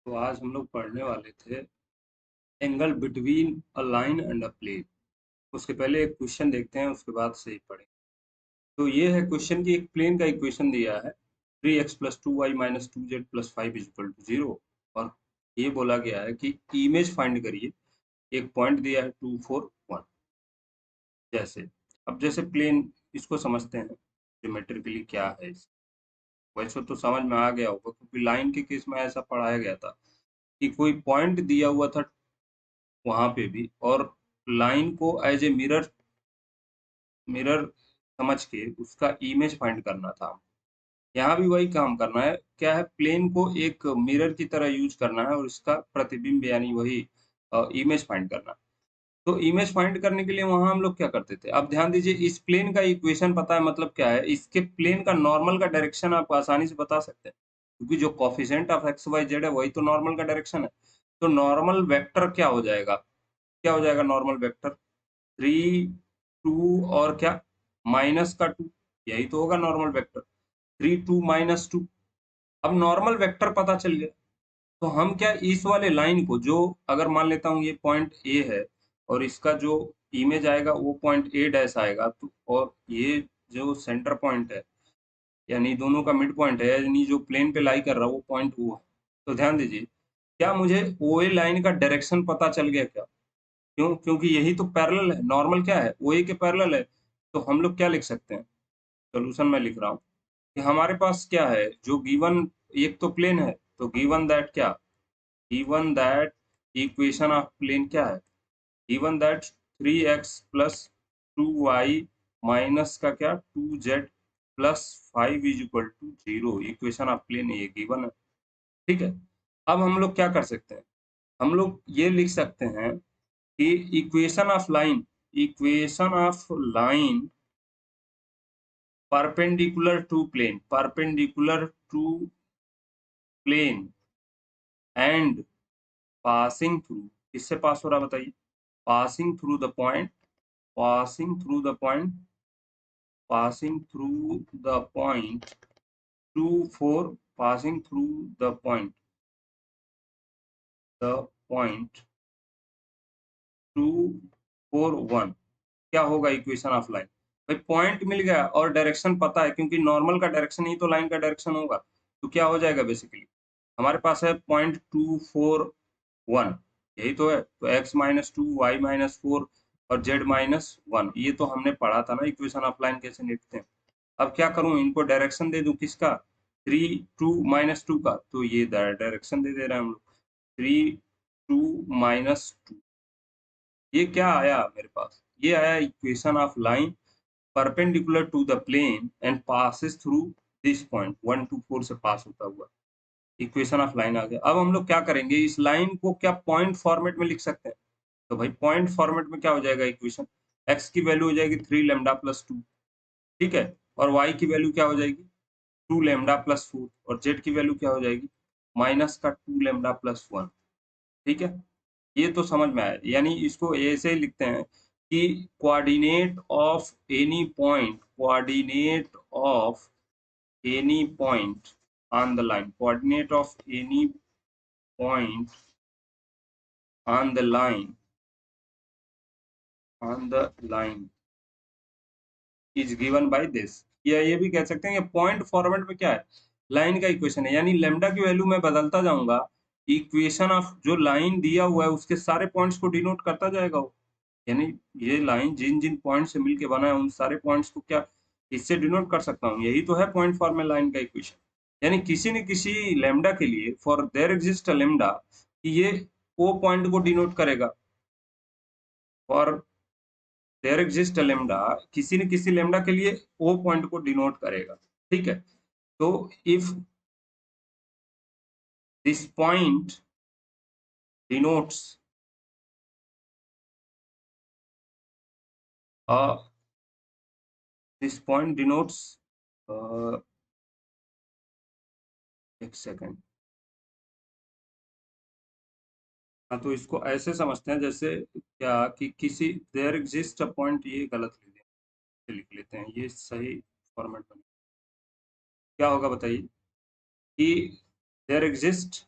तो आज हम लोग पढ़ने वाले थे angle between a line and a plane. उसके पहले एक क्वेश्चन देखते हैं, उसके बाद से ही पढ़ेंगे। तो ये है क्वेश्चन की एक प्लेन का इक्वेशन दिया है 3x plus 2y minus 2z plus 5 is equal to 0। और ये बोला गया है कि इमेज फाइंड करिए। एक पॉइंट दिया है 2 4 1। जैसे अब जैसे प्लेन इसको समझते हैं ज्योमेट्रिकली क्या है वैसे तो समझ में आ गया होगा, क्योंकि लाइन के केस में ऐसा पढ़ाया गया था कि कोई पॉइंट दिया हुआ था वहां पे भी, और लाइन को एज ए मिरर मिरर समझ के उसका इमेज फाइंड करना था। यहाँ भी वही काम करना है। क्या है, प्लेन को एक मिरर की तरह यूज करना है और इसका प्रतिबिंब यानी वही इमेज फाइंड करना। तो इमेज फाइंड करने के लिए वहां हम लोग क्या करते थे, अब ध्यान दीजिए। इस प्लेन का इक्वेशन पता है, मतलब क्या है, इसके प्लेन का नॉर्मल का डायरेक्शन आप आसानी से बता सकते हैं, क्योंकि जो coefficient of x y z है वही तो नॉर्मल का डायरेक्शन है। तो नॉर्मल वेक्टर क्या हो जाएगा, नॉर्मल वेक्टर 3 2 और क्या, माइनस का 2, यही तो होगा नॉर्मल वेक्टर। 3 2 - 2। अब नॉर्मल वेक्टर पता चल गया, तो हम क्या इस वाले लाइन को, जो अगर मान लेता हूँ ये पॉइंट ए है और इसका जो इमेज आएगा वो पॉइंट ए डैश आएगा, तो और ये जो सेंटर पॉइंट है यानी दोनों का मिड पॉइंट है, यानी जो प्लेन पे लाई कर रहा है वो पॉइंट ओ है। तो ध्यान दीजिए, क्या मुझे ओ ए लाइन का डायरेक्शन पता चल गया क्या? क्यों? क्योंकि यही तो पैरेलल है, नॉर्मल क्या है, ओ ए के पैरेलल है। तो हम लोग क्या लिख सकते हैं, सोल्यूशन में लिख रहा हूँ कि हमारे पास क्या है, जो गिवन एक तो प्लेन है, तो गिवन दैट क्या, given that equation of plane क्या है, given that 3x plus 2y minus का क्या 2z plus 5 is equal to 0। Equation of plane ये गिवन है। ठीक है। अब हम लोग क्या कर सकते हैं, हम लोग ये लिख सकते हैं कि equation of line, equation of line perpendicular to plane, perpendicular to plane and passing through, किससे पास हो रहा है बताइए, passing through the point, passing through the point, passing through the point 2 4, passing through the point, the point 2 4 1। क्या होगा equation of line, भाई point मिल गया और डायरेक्शन पता है, क्योंकि नॉर्मल का डायरेक्शन ही तो लाइन का डायरेक्शन होगा। तो क्या हो जाएगा, बेसिकली हमारे पास है पॉइंट 2 4 1, यही तो है। तो x - 2 y - 4 और z - 1, ये तो हमने पढ़ा था ना इक्वेशन ऑफ लाइन कैसे लिखते हैं। अब क्या करूं, इनको डायरेक्शन दे दूं किसका, 3 2 - 2 का, तो ये डायरेक्शन दे दे रहे हैं हम लोग 3 2 - 2। ये क्या आया मेरे पास, ये आया equation of line perpendicular to the plane and passes through this point 1 2 4 से पास होता हुआ। इक्वेशन ऑफ लाइन आ गया। अब हम लोग क्या करेंगे, इस लाइन को क्या पॉइंट फॉर्मेट में लिख सकते हैं। तो भाई पॉइंट फॉर्मेट में क्या हो जाएगा इक्वेशन, एक्स की वैल्यू हो जाएगी 3 लैम्डा प्लस 2, ठीक है, और वाई की वैल्यू क्या हो जाएगी 2 लैम्डा प्लस 4, और जेड की वैल्यू क्या हो जाएगी माइनस का 2 लैम्डा प्लस 1। ठीक है, ये तो समझ में आया। यानी इसको ऐसे ही लिखते हैं कि coordinate of any point, coordinate of any point on the line, coordinate of any point on the line, on the line is given by this. या ये भी कह सकते हैं कि पॉइंट फॉर्मेट में क्या है, लाइन का इक्वेशन है, यानी लैम्डा की वैल्यू मैं बदलता जाऊंगा, इक्वेशन ऑफ जो लाइन दिया हुआ है उसके सारे पॉइंट्स को डिनोट करता जाएगा वो। यानी ये लाइन जिन जिन पॉइंट से मिलके बना है उन सारे पॉइंट्स को क्या इससे डिनोट कर सकता हूँ, यही तो है पॉइंट फॉर्म में लाइन का इक्वेशन। यानी किसी न किसी लैम्डा के लिए, for their exist a lambda, कि ये ओ पॉइंट को डिनोट करेगा, for their exist a lambda, किसी न किसी लैम्डा के लिए ओ पॉइंट को डिनोट करेगा। ठीक है, तो if this point denotes this point denotes, एक सेकेंड। हाँ, तो इसको ऐसे समझते हैं जैसे क्या कि किसी देयर एग्जिस्ट अ पॉइंट, ये गलत लिख लेते हैं, ये सही फॉर्मेट बने। क्या होगा बताइए कि there exist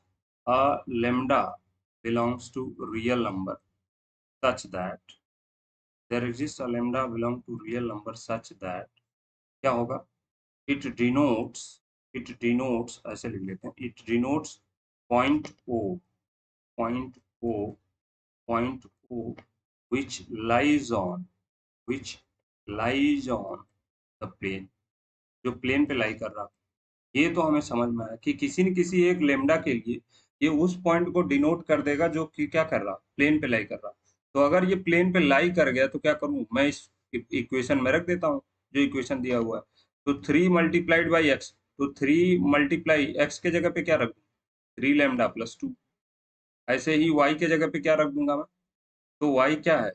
a lambda belongs to real number such that there exists a lambda belong to real number such that क्या होगा, it denotes ऐसे लिख लेते हैं, it denotes point o point o point o which lies on the plane, जो plane पे लाई कर रहा। ये तो हमें समझ में आया कि किसी न किसी एक लेमडा के लिए ये उस पॉइंट को डिनोट कर देगा जो कि क्या कर रहा, प्लेन पे लाई कर रहा। तो अगर ये प्लेन पे लाई कर गया तो क्या करूं मैं, इस इक्वेशन में रख देता हूं जो इक्वेशन दिया हुआ है। तो 3 मल्टीप्लाइड बाई एक्स, तो 3 मल्टीप्लाई एक्स के जगह पे क्या रख दूं, 3 लेमडा प्लस 2। ऐसे ही वाई के जगह पे क्या रख दूंगा मैं, तो वाई क्या है,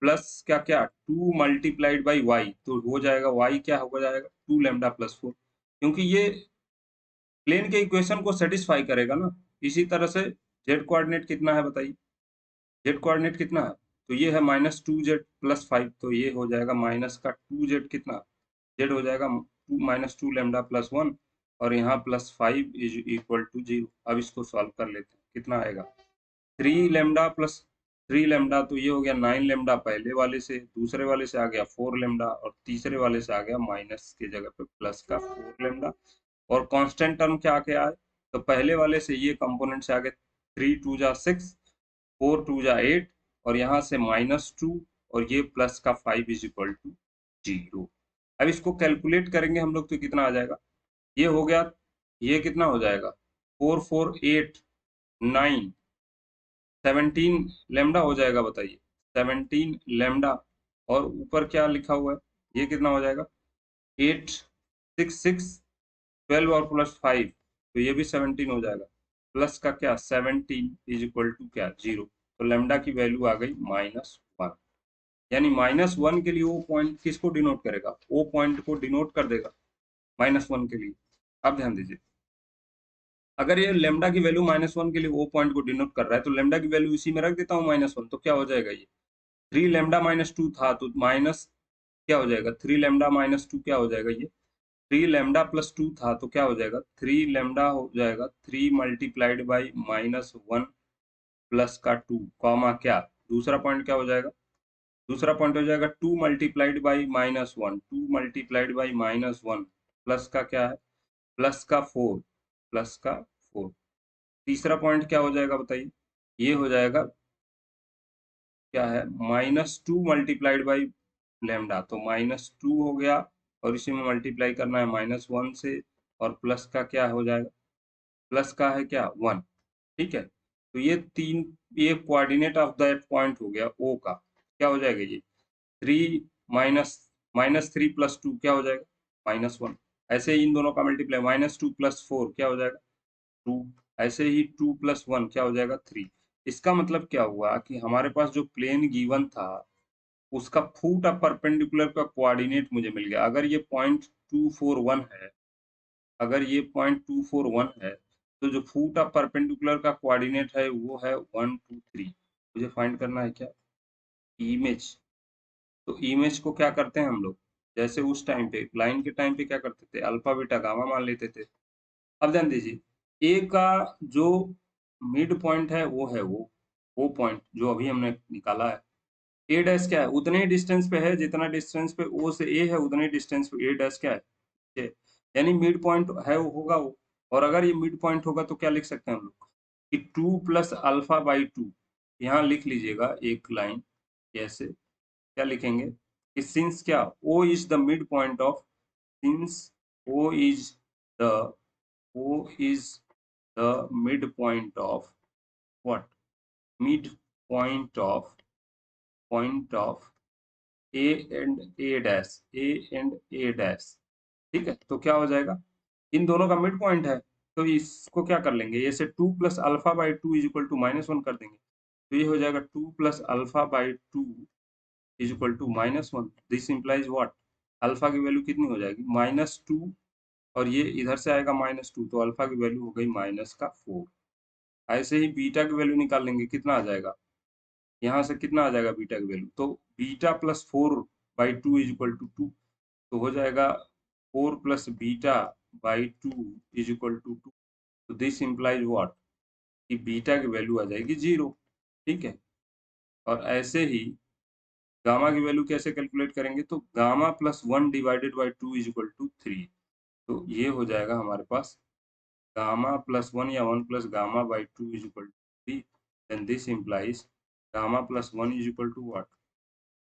प्लस क्या क्या 2 मल्टीप्लाइड बाई वाई, तो हो जाएगा वाई क्या हो जाएगा 2 लेमडा प्लस 4, क्योंकि ये प्लेन के इक्वेशन को सेटिस्फाई करेगा ना। इसी तरह से जेड कोऑर्डिनेट कितना है बताइए, जेड कोऑर्डिनेट कितना है, तो ये है -2z प्लस 5, तो ये हो जाएगा माइनस का 2z कितना, जेड हो जाएगा -2 लेमडा प्लस 1 और यहाँ प्लस 5 इज इक्वल टू 0। अब इसको सॉल्व कर लेते हैं, कितना आएगा 3 लेमडा प्लस 3 लेमडा, तो ये हो गया 9 लेमडा पहले वाले से, दूसरे वाले से आ गया 4 लेमडा और तीसरे वाले से आ गया माइनस के जगह पे प्लस का 4 लेमडा। और कांस्टेंट टर्म क्या आके आए, तो पहले वाले से ये कंपोनेंट से आगे 3 2 जा 6, 4 2 जा 8 और यहाँ से -2 और ये प्लस का 5 इज इक्वल टू 0। अब इसको कैलकुलेट करेंगे हम लोग तो कितना आ जाएगा, ये हो गया, ये कितना हो जाएगा 4 4 8 9 17 लेमडा हो जाएगा, बताइए 17 लेमडा। और ऊपर क्या लिखा हुआ है, ये कितना हो जाएगा 8 6 6 12 और प्लस 5, तो ये भी 17 हो जाएगा, प्लस का क्या 17 इज इक्वल टू क्या 0। तो लेमडा की वैल्यू आ गई -1, यानी -1 के लिए वो पॉइंट किसको डिनोट करेगा, वो पॉइंट को डिनोट कर देगा -1 के लिए। अब ध्यान दीजिए, अगर ये लेमडा की वैल्यू -1 के लिए वो पॉइंट को डिनोट कर रहा है तो लेमडा की वैल्यू इसी में रख देता हूँ -1, तो क्या हो जाएगा ये 3 लेमडा -2 था तो माइनस क्या हो जाएगा 3 लेमडा -2 क्या हो जाएगा, ये 3 लेमडा प्लस 2 था तो क्या हो जाएगा 3 लेमडा हो जाएगा 3 मल्टीप्लाइड बाई -1 प्लस का 2 कॉमा क्या, दूसरा पॉइंट क्या हो जाएगा, दूसरा पॉइंट हो जाएगा 2 multiplied by -1 2 multiplied by -1 plus का क्या है, प्लस का 4 प्लस का 4। तीसरा पॉइंट क्या हो जाएगा बताइए, ये हो जाएगा क्या है -2 मल्टीप्लाइड बाई लेमडा, तो -2 हो गया और इसी में मल्टीप्लाई करना है -1 से और प्लस का क्या हो जाएगा, प्लस का है क्या 1। ठीक है, तो ये तीन, ये कोऑर्डिनेट ऑफ दैट पॉइंट हो गया ओ का, क्या हो जाएगा ये 3 माइनस -3 प्लस 2 क्या हो जाएगा -1। ऐसे ही इन दोनों का मल्टीप्लाई -2 प्लस 4 क्या हो जाएगा 2, ऐसे ही 2 प्लस 1 क्या हो जाएगा 3। इसका मतलब क्या हुआ कि हमारे पास जो प्लेन गिवन था उसका फूट ऑफ परपेंडिकुलर का कोऑर्डिनेट मुझे मिल गया। अगर ये पॉइंट 241 है, अगर ये पॉइंट 241 है तो जो फूट ऑफ परपेंडिकुलर का कोऑर्डिनेट है वो है 1 2 3। मुझे फाइंड करना है क्या, इमेज। तो इमेज को क्या करते हैं हम लोग, जैसे उस टाइम पे लाइन के टाइम पे क्या करते थे, अल्फा बीटा गामा मान लेते थे। अब ध्यान दीजिए, ए का जो मिड पॉइंट है वो है वो पॉइंट जो अभी हमने निकाला है। ए डैश क्या है, उतने ही डिस्टेंस पे है जितना डिस्टेंस पे ओ से ए है, उतने ही डिस्टेंस पे ए डैश क्या है, ये। यानी मिड पॉइंट है वो होगा वो। और अगर ये मिड पॉइंट होगा तो क्या लिख सकते हैं हम लोग कि 2 प्लस अल्फा बाई 2, यहाँ लिख लीजिएगा एक लाइन ऐसे, क्या लिखेंगे कि सिंस क्या O is the mid point of, since O is the O is the midpoint of what? Midpoint of A and A dash, A and A dash। ठीक है, तो क्या हो जाएगा, इन दोनों का मिड पॉइंट है तो इसको क्या कर लेंगे, ये से 2 plus alpha by 2 is equal to -1 कर देंगे, तो ये हो जाएगा 2 plus alpha by 2 is equal to -1। This implies what, alpha की वैल्यू कितनी हो जाएगी -2 और ये इधर से आएगा -2, तो अल्फा की वैल्यू हो गई माइनस का 4। ऐसे ही बीटा की वैल्यू निकाल लेंगे, कितना आ जाएगा, यहाँ से कितना आ जाएगा बीटा की वैल्यू, तो beta plus 4 by 2 is equal to 2, तो हो जाएगा 4 plus beta by 2 is equal to 2। तो दिस इंप्लाइज व्हाट, कि बीटा की वैल्यू आ जाएगी 0। ठीक है, और ऐसे ही गामा की वैल्यू कैसे कैलकुलेट करेंगे, तो gamma plus 1 divided by 2 is equal to 3। तो ये हो जाएगा हमारे पास गामा प्लस 1 या 1 plus gamma by 2 is equal to 3। Then this implies gamma plus 1 is equal to what,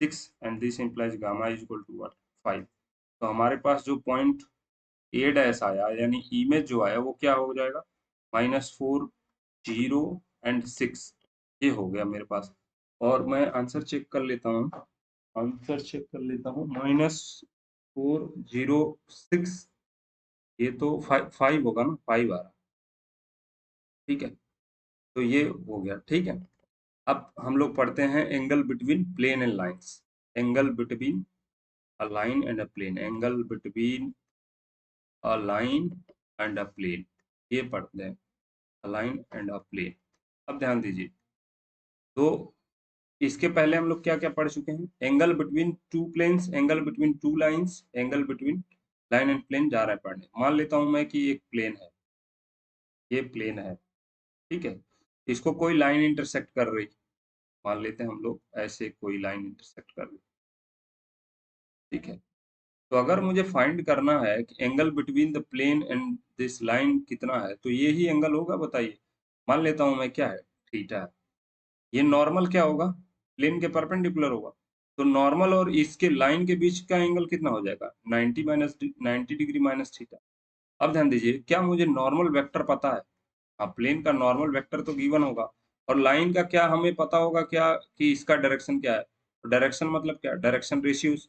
6, and this implies gamma is equal to what, 5। तो हमारे पास जो point A dash आया यानी इमेज जो आया वो क्या हो जाएगा, -4, 0 एंड 6। ये हो गया मेरे पास। और मैं आंसर चेक कर लेता हूँ, आंसर चेक कर लेता हूँ, -4, 0, 6, ये तो 5 होगा ना, 5 आ रहा। ठीक है, तो ये हो गया। ठीक है, अब हम लोग पढ़ते हैं angle between plane and lines. Angle between a line and a plane, angle between a line and a plane, ये पढ़ते हैं, a line and a plane. अब ध्यान दीजिए, तो इसके पहले हम लोग क्या क्या पढ़ चुके हैं, angle between two planes, angle between two lines, angle between line and plane जा रहा है पढ़ने। मान लेता हूं मैं कि एक प्लेन है, ये प्लेन है। ठीक है, इसको कोई लाइन इंटरसेक्ट कर रही, मान लेते हैं हम लोग ऐसे कोई लाइन इंटरसेक्ट कर रही। ठीक है, तो अगर मुझे फाइंड करना है कि angle between the plane and this line कितना है, तो ये ही एंगल होगा, बताइए। मान लेता हूं मैं क्या है, थीटा है। ये नॉर्मल क्या होगा, प्लेन के परपेंडिकुलर होगा। तो नॉर्मल और इसके लाइन के बीच का एंगल कितना हो जाएगा, 90 डिग्री माइनस थीटा। अब ध्यान दीजिए, क्या मुझे नॉर्मल वेक्टर पता है, हाँ प्लेन का नॉर्मल वेक्टर तो गिवन होगा, और लाइन का क्या हमें पता होगा क्या कि इसका डायरेक्शन क्या है। डायरेक्शन मतलब क्या, डायरेक्शन रेशियोज,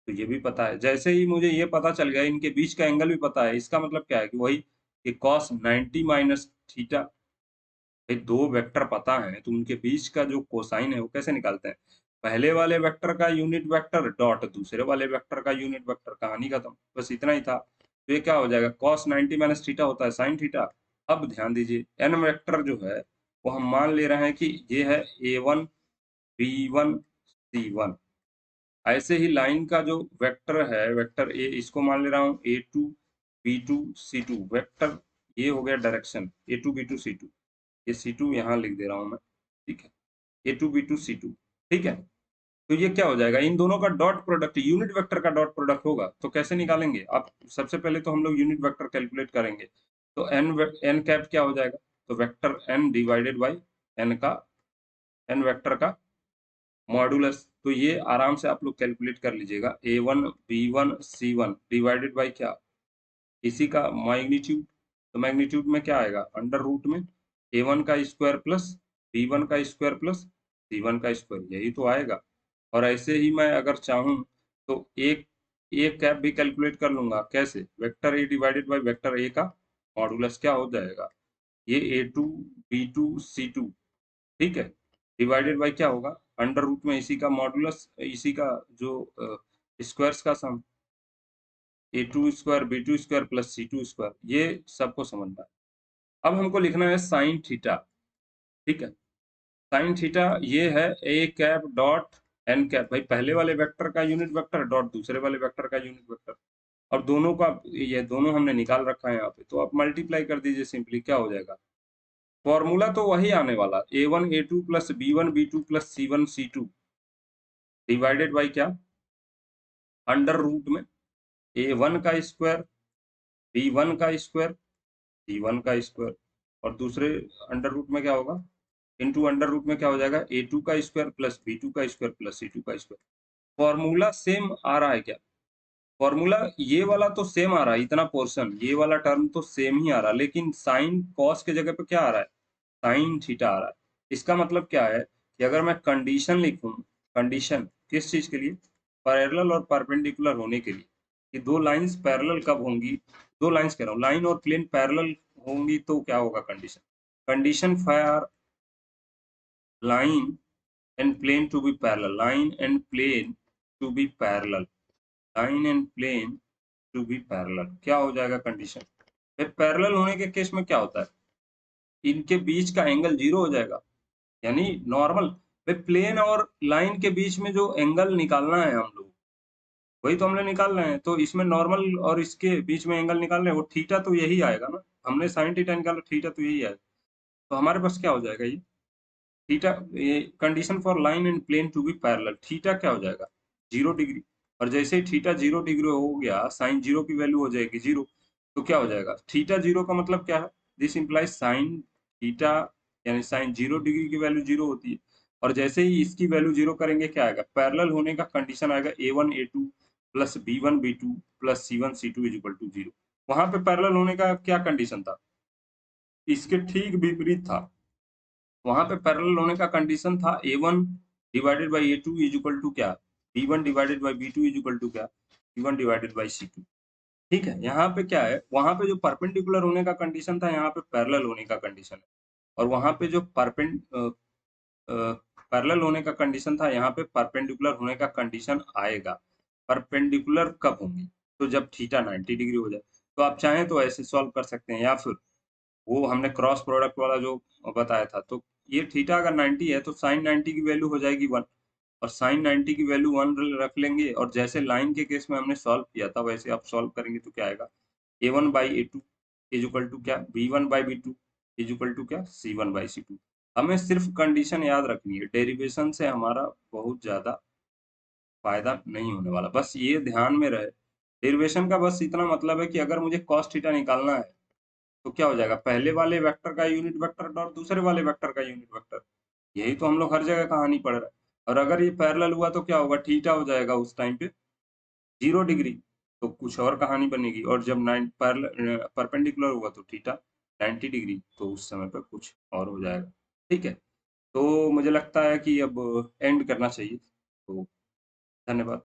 तो ये भी पता है। जैसे ही मुझे ये पता चल गया, इनके बीच का एंगल भी पता है, इसका मतलब क्या है कि वही कि cos 90 माइनस थीटा। भाई दो वेक्टर पता है तो उनके बीच का जो कोसाइन है वो कैसे निकालते हैं, पहले वाले वेक्टर का यूनिट वेक्टर डॉट दूसरे वाले वेक्टर का यूनिट वेक्टर, कहानी खत्म। बस इतना ही था। तो ये क्या हो जाएगा, cos 90 माइनस थीटा होता है sin थीटा। अब ध्यान दीजिए, एन वेक्टर जो है वो हम मान ले रहे हैं कि ये है a1 b1 c1। ऐसे ही लाइन का जो वेक्टर है, वेक्टर ए, इसको मान ले रहा हूँ a2 b2 c2 वेक्टर। ये हो गया डायरेक्शन a2 b2 c2, ये C2 यहाँ लिख दे रहा हूँ मैं। ठीक है, A2 B2 C2। ठीक है, तो ये क्या हो जाएगा, इन दोनों का डॉट प्रोडक्ट, यूनिट वेक्टर का डॉट प्रोडक्ट होगा। तो कैसे निकालेंगे आप, सबसे पहले तो हम लोग यूनिट वेक्टर कैलकुलेट करेंगे। तो एन कैप क्या हो जाएगा, तो vector n divided by n का, एन वेक्टर का मॉडुलस। तो ये आराम से आप लोग कैलकुलेट कर लीजिएगा, A1 B1 C1 divided by क्या, इसी का मैग्नीट्यूड। तो मैग्नीट्यूड में क्या आएगा, अंडर रूट में A1 का स्क्वायर प्लस B1 का स्क्वायर प्लस C1 का स्क्वायर, यही तो आएगा। और ऐसे ही मैं अगर चाहूँ तो एक कैप भी कैलकुलेट कर लूंगा, कैसे, vector A divided by vector A का मॉडुलस क्या हो जाएगा, ये A2 B2 C2। ठीक है, डिवाइडेड बाई क्या होगा, अंडर रूट में इसी का मॉडुलस, इसी का जो स्क्वायर्स का सम, A2 square B2 square plus C2 square, ये सबको समझना है। अब हमको लिखना है साइन थीटा। ठीक है, साइन थीटा ये है A cap dot N cap, भाई पहले वाले वेक्टर का यूनिट वेक्टर डॉट दूसरे वाले वेक्टर का यूनिट वेक्टर, और दोनों का, ये दोनों हमने निकाल रखा है यहाँ पे। तो आप मल्टीप्लाई कर दीजिए सिंपली, क्या हो जाएगा, फॉर्मूला तो वही आने वाला, A1 A2 plus B1 B2 plus C1 C2 divided by क्या, अंडर रूट में A1 का स्क्वायर B1 का स्क्वायर C1 का स्क्वायर, और दूसरे अंडर रूट में क्या होगा, इनटू अंडर रूट में क्या हो जाएगा, A2 का स्क्वायर प्लस B2 का स्क्वायर प्लस C2 का स्क्वायर। फॉर्मूला सेम आ रहा है क्या, फॉर्मूला ये वाला तो सेम आ रहा है, इतना पोर्शन ये वाला टर्म तो सेम ही आ रहा है, लेकिन साइन कॉस के जगह पे क्या आ रहा है, साइन थीटा आ रहा है। इसका मतलब क्या है कि अगर मैं कंडीशन लिखूं, कंडीशन किस चीज के लिए, पैरेलल और परपेंडिकुलर होने के लिए, कि दो लाइंस पैरेलल कब होंगी, दो लाइंस कह रहा हूँ, लाइन और प्लेन पैरेलल होंगी तो क्या होगा condition, condition for line and plane to be parallel, line and plane to be parallel, line and plane to be parallel, क्या हो जाएगा कंडीशन, पैरेलल होने के केस में क्या होता है, इनके बीच का एंगल 0 हो जाएगा, यानी नॉर्मल। प्लेन और लाइन के बीच में जो एंगल निकालना है हम लोग, वही तो हम लोग निकाल रहे हैं। तो इसमें नॉर्मल और इसके बीच में एंगल निकाल रहे हैं, वो थीटा तो यही आएगा ना, हमने साइन थीटा निकाला, थीटा तो यही आएगा। तो हमारे पास क्या हो जाएगा ये थीटा, ये condition for line and plane to be parallel, theta क्या हो जाएगा 0 डिग्री। और जैसे ही थीटा 0 डिग्री हो गया साइन जीरो की वैल्यू हो जाएगी 0। तो क्या हो जाएगा थीटा 0 का मतलब क्या है, दिस इंप्लाइज साइन थीटा, यानी साइन 0 डिग्री की वैल्यू 0 होती है। और जैसे ही इसकी वैल्यू 0 करेंगे क्या आएगा, पैरेलल होने का कंडीशन आएगा A1 A2 plus B1 B2 plus C1 C2 is equal to 0। वहां पे पैरेलल होने का क्या कंडीशन था, इसके ठीक विपरीत था। वहां पे पैरेलल होने का कंडीशन था A1 divided by A2 is equal to क्या, B1 divided by B2 is equal to क्या, C1 डिवाइडेड बाई C2। ठीक है, यहाँ पे क्या है, वहां पे जो परपेंडिकुलर होने का कंडीशन था यहाँ पे पैरेलल होने का कंडीशन है। और वहां पे जो पैरेलल होने का कंडीशन था यहाँ पे परपेंडिकुलर होने का कंडीशन आएगा। परपेंडिकुलर कब होंगी, तो जब थीटा 90 डिग्री हो जाए। तो आप चाहें तो ऐसे सॉल्व कर सकते हैं, या फिर वो हमने क्रॉस प्रोडक्ट वाला जो बताया था, तो ये थीटा अगर 90 है तो साइन 90 की वैल्यू हो जाएगी 1, और साइन 90 की वैल्यू 1 रख लेंगे। और जैसे लाइन के केस में हमने सॉल्व किया था वैसे आप सॉल्व करेंगे तो क्या आएगा, A1/A2 इज इक्वल टू क्या, B1/B2 इज इक्वल टू क्या, C1/C2। हमें सिर्फ कंडीशन याद रखनी है, डेरिवेशन से हमारा बहुत ज्यादा फायदा नहीं होने वाला, बस ये ध्यान में रहे। डेरिवेशन का बस इतना मतलब है कि अगर मुझे कॉस थीटा निकालना है तो क्या हो जाएगा, पहले वाले वेक्टर का यूनिट वेक्टर और दूसरे वाले वेक्टर का यूनिट वेक्टर। यही तो हम लोग हर जगह कहानी पढ़ रहे हैं। और अगर ये पैरेलल हुआ तो क्या होगा, थीटा हो जाएगा उस टाइम पे 0 डिग्री। तो कुछ और कहानी बनेगी। और जब नाइन परपेंडिकुलर हुआ तो थीटा 90 डिग्री, तो उस समय पर कुछ और हो जाएगा। ठीक है, तो मुझे लगता है कि अब एंड करना चाहिए। तो धन्यवाद।